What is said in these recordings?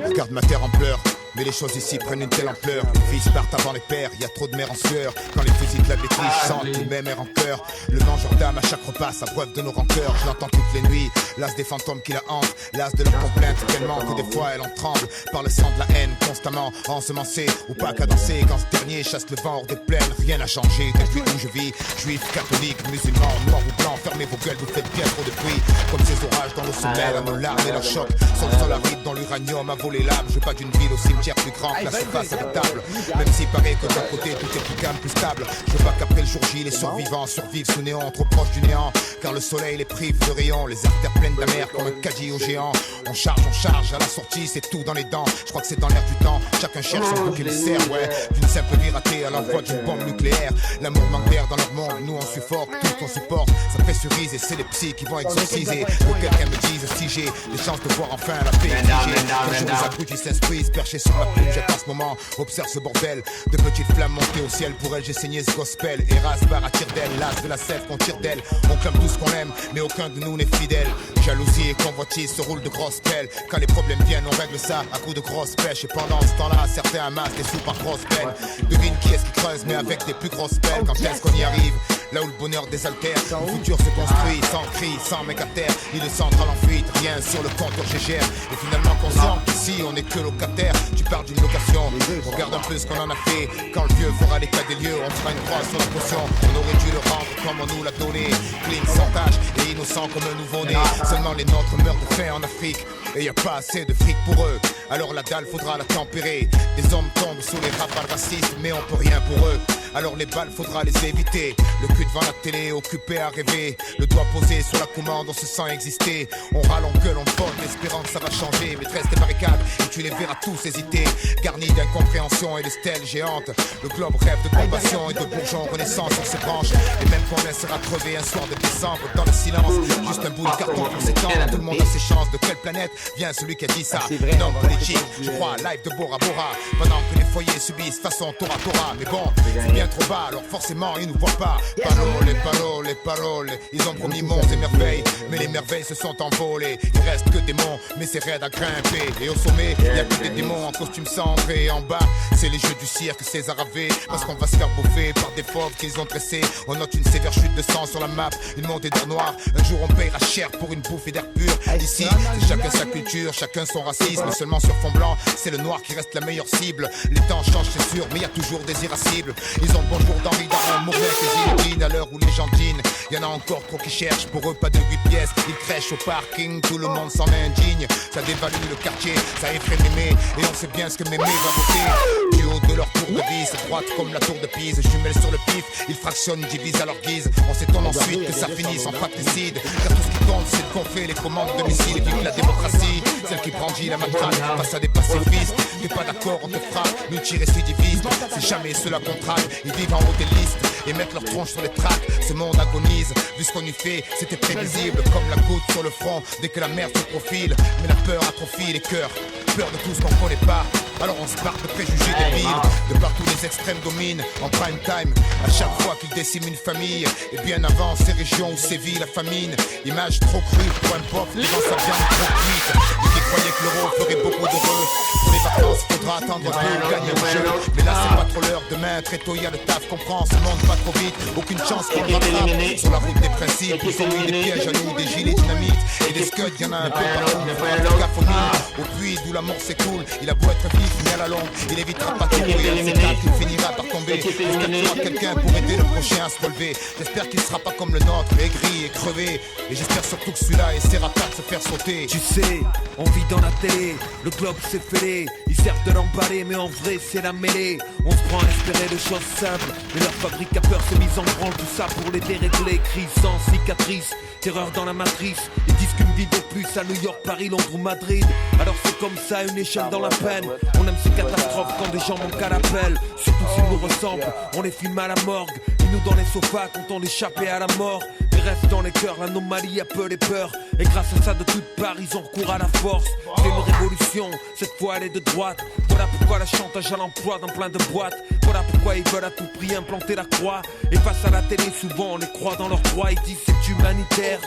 Regarde ma terre en pleurs. Mais les choses ici prennent une telle ampleur. Les fils partent avant les pères, y a trop de mères en sueur. Quand les fusils de la bêtise chantent, tout même air en cœur. Le mangeur d'âme à chaque repas s'abreuve de nos rancœurs. Je l'entends toutes les nuits, l'as des fantômes qui la hantent. L'as de leur complainte tellement que des fois elle en tremble. Par le sang de la haine constamment ensemencé. Ou pas cadencé quand ce dernier chasse le vent hors des plaines. Rien n'a changé depuis où je vis. Juifs, catholiques, musulmans, noirs ou blancs. Fermez vos gueules, vous faites bien trop de bruit. Comme ces orages dans nos sommeils, à nos larmes et leurs chocs. Sur le sol aride dont l'uranium a volé l'âme. Je veux pas d'une ville au cimetière plus grand que la surface habitable. Même s'il paraît que d'un côté tout est plus calme, plus stable. Je veux pas qu'après le jour J les survivants survivent sous néant, trop proche du néant. Car le soleil les prive de rayons, les artères pleines d'amers comme un caddie au géant. On charge, à la sortie c'est tout dans les dents. Je crois que c'est dans l'air du temps, chacun cherche son bouc et le serre, ouais. D'une simple vie ratée à l'envoi d'une bombe nucléaire. L'amour manque d'air dans leur monde, nous on suffoque, tout on supporte. Ça pressurise et c'est les psys qui vont exorciser. Que quelqu'un me dise si j'ai des chances de voir enfin la paix exigée. Quand je les abrutis s'instruisent, perchés sur ma plume, j'attends ce moment. Observe ce bordel de petites flammes montées au ciel. Pour elle j'ai saigné ce gospel. Eras barre à tire d'elle, l'as de la sève qu'on tire d'elle. On clame tout ce qu'on aime, mais aucun de nous n'est fidèle. Jalousie et convoitise se roulent de grosses pelles. Quand les problèmes viennent, on règle ça à coups de grosses pêches. Et pendant ce temps-là, certains amassent des sous par grosses peines. Devine qui est-ce qui creuse, mais avec des plus grosses peines. Quand est-ce qu'on y arrive? Là où le bonheur désaltère, le futur se construit sans cri, sans mec à terre. Il est central en fuite, rien sur le compteur GGR. Et finalement conscient qu'ici on est que locataire. Tu parles d'une location, regarde un peu ce qu'on en a fait. Quand le vieux fera l'état des lieux, on fera une croix sur la potion. On aurait dû le rendre comme on nous l'a donné. Clean, sans tâche et innocent comme un nouveau-né. Seulement les nôtres meurent de faim en Afrique. Et y a pas assez de fric pour eux. Alors la dalle faudra la tempérer. Des hommes tombent sous les rafales racistes, mais on peut rien pour eux. Alors les balles faudra les éviter. Le cul devant la télé, occupé à rêver. Le doigt posé sur la commande, on se sent exister. On râle, on gueule, on vote, espérant que ça va changer. Maîtresse des barricades, et tu les verras tous hésiter. Garnis d'incompréhension et de stèles géantes. Le globe rêve de compassion et de bourgeons renaissance sur ses branches. Et même qu'on laissera crever un soir de décembre dans le silence. Juste un bout de carton pour s'étendre. Tout le monde a ses chances. De quelle planète vient celui qui a dit ça? Un homme politique, je crois, live de Bora Bora. Pendant que les foyers subissent façon Tora Tora. Mais bon, c'est bien trop bas, alors forcément ils nous voient pas. Les paroles, ils ont promis monts et merveilles, mais les merveilles se sont envolées. Il reste que des monts, mais c'est raide à grimper. Et au sommet, y a que des démons en costume cendré. Et en bas, c'est les jeux du cirque César Ave. Parce qu'on va se faire bouffer par des fauves qu'ils ont dressés. On note une sévère chute de sang sur la map, une montée d'air noir. Un jour on paiera cher pour une bouffe et d'air pur. Ici, c'est chacun sa culture, chacun son racisme. Seulement sur fond blanc, c'est le noir qui reste la meilleure cible. Les temps changent c'est sûr, mais y a toujours des irascibles. Ils ont le bonjour d'Henri Daron, Mourvec et Zinedine. À l'heure où les gens dînent, y'en a encore trop qui cherchent. Pour eux pas de 8 pièces, ils crèchent au parking. Tout le monde s'en indigne, ça dévalue le quartier, ça effraie Mémé. Et on sait bien ce que Mémé va voter. Du haut de leur tour de vis, droite comme la tour de Pise. Jumelles sur le pif, ils fractionnent, divisent à leur guise. On s'étonne ensuite que ça finisse en fratricide. Car tout ce qui compte c'est qu'on fait les commandes de missiles. Et vive la démocratie, celle qui brandit la matraque face à des pacifistes. T'es pas d'accord, on te frappe, multirécidiviste. C'est jamais ceux-là qu'on traque, ils vivent en haut des listes et mettent leur tronche sur les tracks. Ce monde agonise, vu ce qu'on y fait, c'était prévisible. Comme la goutte sur le front, dès que la mer se profile. Mais la peur atrophie les cœurs, peur de tout ce qu'on connaît pas. Alors on se barre de préjugés débiles. De partout les extrêmes dominent en prime time. À chaque fois qu'ils déciment une famille. Et bien avant ces régions où sévit la famine. Image trop crue pour un pauvre devant sa viande trop cuite. Et qui croyaient que l'euro ferait beaucoup d'heureux. Pour les vacances faudra attendre un peu, gagner un jeu. Mais là c'est pas trop l'heure, demain très tôt y'a le taf. Comprends, ce monde pas trop vite. Aucune chance qu'on le rattrape. Sur la route des principes, ils ont mis des pièges à nous, des gilets dynamites. Et des scuds, y'en a un peu partout. En cafomine, au puits d'où la mort s'écoule. Il a beau être vif, mais à la longue, il évitera pas tout. Et à cet acte, il finira par tomber. J'espère qu'il y aura quelqu'un pour aider le prochain à se relever. J'espère qu'il sera pas comme le nôtre, aigri et crevé. Et j'espère surtout que celui-là essaiera pas de se faire sauter. Tu sais, on vit dans la télé, le globe s'est fêlé. Ils servent de l'emballer, mais en vrai c'est la mêlée. On se prend à espérer de choses simples, mais leur fabrique à peur s'est mise en branle. Tout ça pour les dérégler, crise sans cicatrice. Terreur dans la matrice, ils disent qu'une vie de plus à New York, Paris, Londres ou Madrid. Alors c'est comme ça, une échelle dans la peine. On aime ces catastrophes quand des gens manquent à l'appel. Surtout s'ils nous ressemblent, on les filme à la morgue. Ils nous dans les sofas, content d'échapper à la mort. Mais reste dans les cœurs, l'anomalie a peu les peurs. Et grâce à ça de toutes parts, ils ont recours à la force. C'est une révolution, cette fois elle est de droite. Voilà pourquoi le chantage à l'emploi dans plein de boîtes. Voilà pourquoi ils veulent à tout prix implanter la croix. Et face à la télé souvent on les croit dans leur droit. Ils disent c'est humanitaire,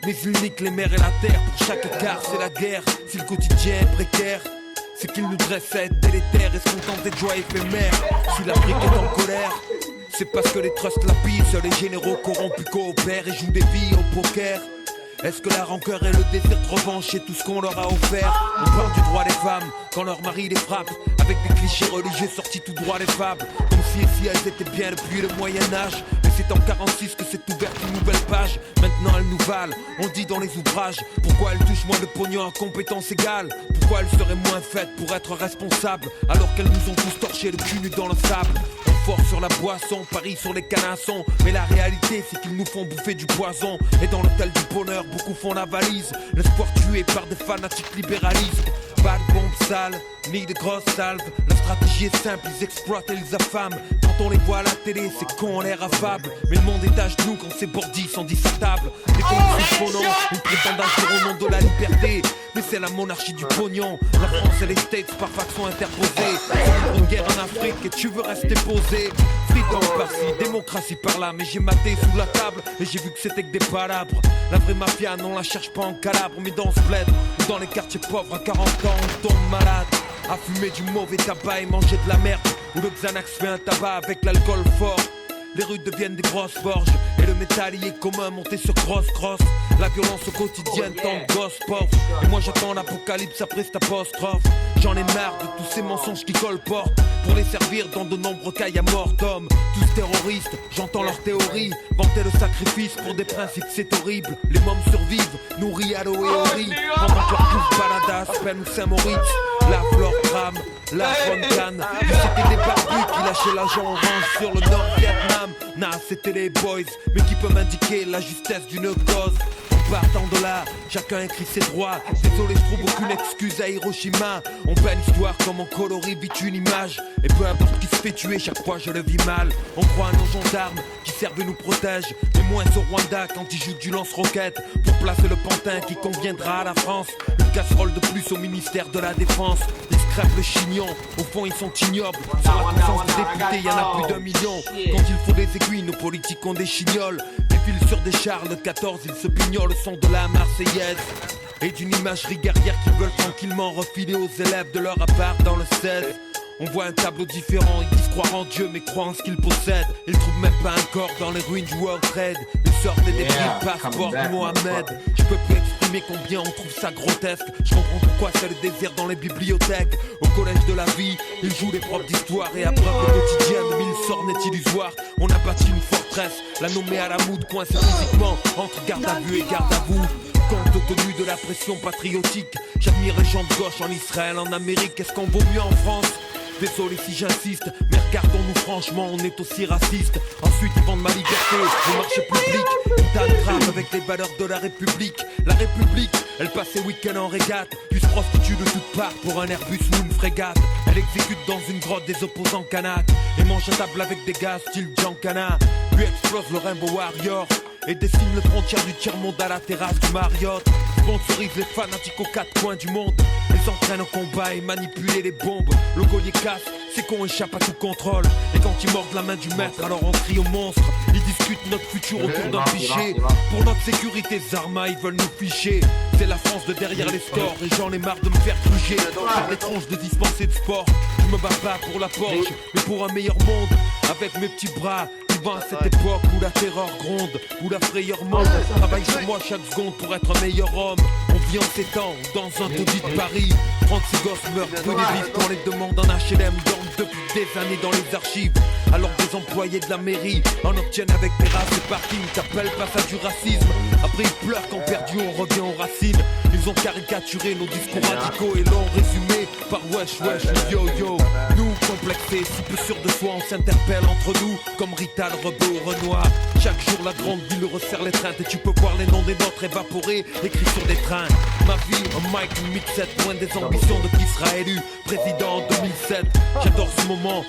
mais ils niquent les mers et la terre. Pour chaque quart c'est la guerre. Si le quotidien est précaire, c'est qu'ils nous dressent à être délétères et se contentent des joies éphémères. Si l'Afrique est en colère, c'est parce que les trusts la pissent. Les généraux corrompus coopèrent et jouent des vies au poker. Est-ce que la rancœur et le désir de revanche est tout ce qu'on leur a offert? On parle du droit des femmes quand leur mari les frappe, avec des clichés religieux sortis tout droit des fables. Comme si elles étaient bien depuis le Moyen-Âge. Mais c'est en 46 que s'est ouverte une nouvelle page. Maintenant elles nous valent, on dit dans les ouvrages. Pourquoi elles touchent moins de pognon à compétences égales? Pourquoi elles seraient moins faites pour être responsables, alors qu'elles nous ont tous torché le cul nu dans le sable? Fort sur la boisson, paris sur les canassons. Mais la réalité c'est qu'ils nous font bouffer du poison. Et dans l'hôtel du bonheur, beaucoup font la valise. L'espoir tué par des fanatiques libéralistes. Pas de bombes sales, ni de grosses salves. La stratégie est simple, ils exploitent et ils affament. Quand on les voit à la télé, c'est qu'on a l'air affable. Mais le monde est à genoux quand ces bordis sont dits à table. Des conditions phonants, ils prétendent agir au nom de la liberté. Mais c'est la monarchie du pognon. La France et les States par façon interposée. C'est une guerre en Afrique et tu veux rester posé. Freedom par-ci, démocratie par-là. Mais j'ai maté sous la table et j'ai vu que c'était que des palabres. La vraie mafia, non, la cherche pas en Calabre. Mais dans ce bled ou dans les quartiers pauvres à 40 ans, on tombe malade. À fumer du mauvais tabac et manger de la merde. Où le Xanax fait un tabac avec l'alcool fort. Les rues deviennent des grosses forges. Et le métallier commun monté sur cross. La violence au quotidien tombe gosse pauvre. Et moi j'attends l'apocalypse après cette apostrophe. J'en ai marre de tous ces mensonges qui colportent. Pour les servir dans de nombreux cas y'a mort d'hommes. Tous terroristes, j'entends leurs théories. Vanter le sacrifice pour des principes c'est horrible. Les mômes survivent, nourris à l'eau et au riz. Pendant que leur tous baladas, peine ou Saint-Maurice. La flore crame, la bonne canne. Puis c'était des barbus qui lâchaient l'agent orange sur le Nord-Vietnam. Nah, c'était les boys, mais qui peut m'indiquer la justesse d'une cause? En partant de là, chacun écrit ses droits. Désolé, je trouve aucune excuse à Hiroshima. On peint l'histoire comme on colorie vite une image. Et peu importe qui se fait tuer, chaque fois je le vis mal. On croit à nos gendarmes qui servent et nous protègent. Mais moins au Rwanda quand ils jouent du lance-roquette. Pour placer le pantin qui conviendra à la France. Une casserole de plus au ministère de la Défense. Ils se crèvent le chignon, au fond ils sont ignobles. Sur la puissance des députés, y'en a plus d'1 million. Quand il faut des aiguilles, nos politiques ont des chignoles. Défilent sur des chars, le 14, ils se pignolent le son de la Marseillaise. Et d'une imagerie guerrière qu'ils veulent tranquillement refiler aux élèves de leur appart dans le 16. On voit un tableau différent, ils disent croire en Dieu mais croient en ce qu'ils possèdent. Ils trouvent même pas un corps dans les ruines du World Trade. Ils sortent des débris de passeport de Mohamed. Je peux plus exprimer combien on trouve ça grotesque. Je comprends pourquoi c'est le désir dans les bibliothèques. Au collège de la vie, ils jouent les profs d'histoire. Et après le quotidien de 1000 sorts n'est illusoire. On a bâti une forteresse, la nommée à la mood, coincée physiquement entre garde à vue et garde à vous. Compte tenu de la pression patriotique, j'admire les gens de gauche en Israël, en Amérique. Est-ce qu'on vaut mieux en France? Désolé si j'insiste, mais regardons-nous franchement, on est aussi raciste. Ensuite ils vendent ma liberté au marché public. Une table grave avec les valeurs de la République. La République, elle passe ses week-ends en régate. Puis se prostitue de toutes parts pour un Airbus ou une frégate. Elle exécute dans une grotte des opposants canaques. Et mange à table avec des gars style Giancana. Puis explose le Rainbow Warrior et dessine le frontière du tiers-monde à la terrasse du Marriott. Sponsorise les fanatiques aux quatre coins du monde. Les entraîne au combat et manipule les bombes. Le collier casse, c'est qu'on échappe à tout contrôle. Et quand ils mordent la main du maître, alors on crie au monstre. Ils discutent notre futur autour d'un fichier. Pour notre sécurité, Zarma, ils veulent nous ficher. C'est la France de derrière les stores et j'en ai marre de me faire gruger par des tronches de dispensés de sport. Je me bats pas pour la Porsche, mais pour un meilleur monde. Avec mes petits bras, à cette époque où la terreur gronde, où la frayeur monte. Travaille sur moi chaque seconde pour être un meilleur homme. On vit en ces temps, dans un taudis de Paris. 36 gosses meurent, peu d'église quand les demandes en HLM dorment depuis des années dans les archives. Alors des employés de la mairie en obtiennent avec terrasse et parking. T'appelles pas ça du racisme? Après ils pleurent quand perdu on revient aux racines. Ils ont caricaturé nos discours radicaux et l'ont résumé par wesh wesh ou yo yo. Nous complexés, si peu sûrs de soi, on s'interpelle entre nous comme Rital, Rebeu ou Renoir. Chaque jour la grande ville resserre les treintes et tu peux voir les noms des nôtres évaporés écrits sur des trains. Ma vie, un mic, une mixette, loin des ambitions de qui sera élu président en 2007. J'adore ce moment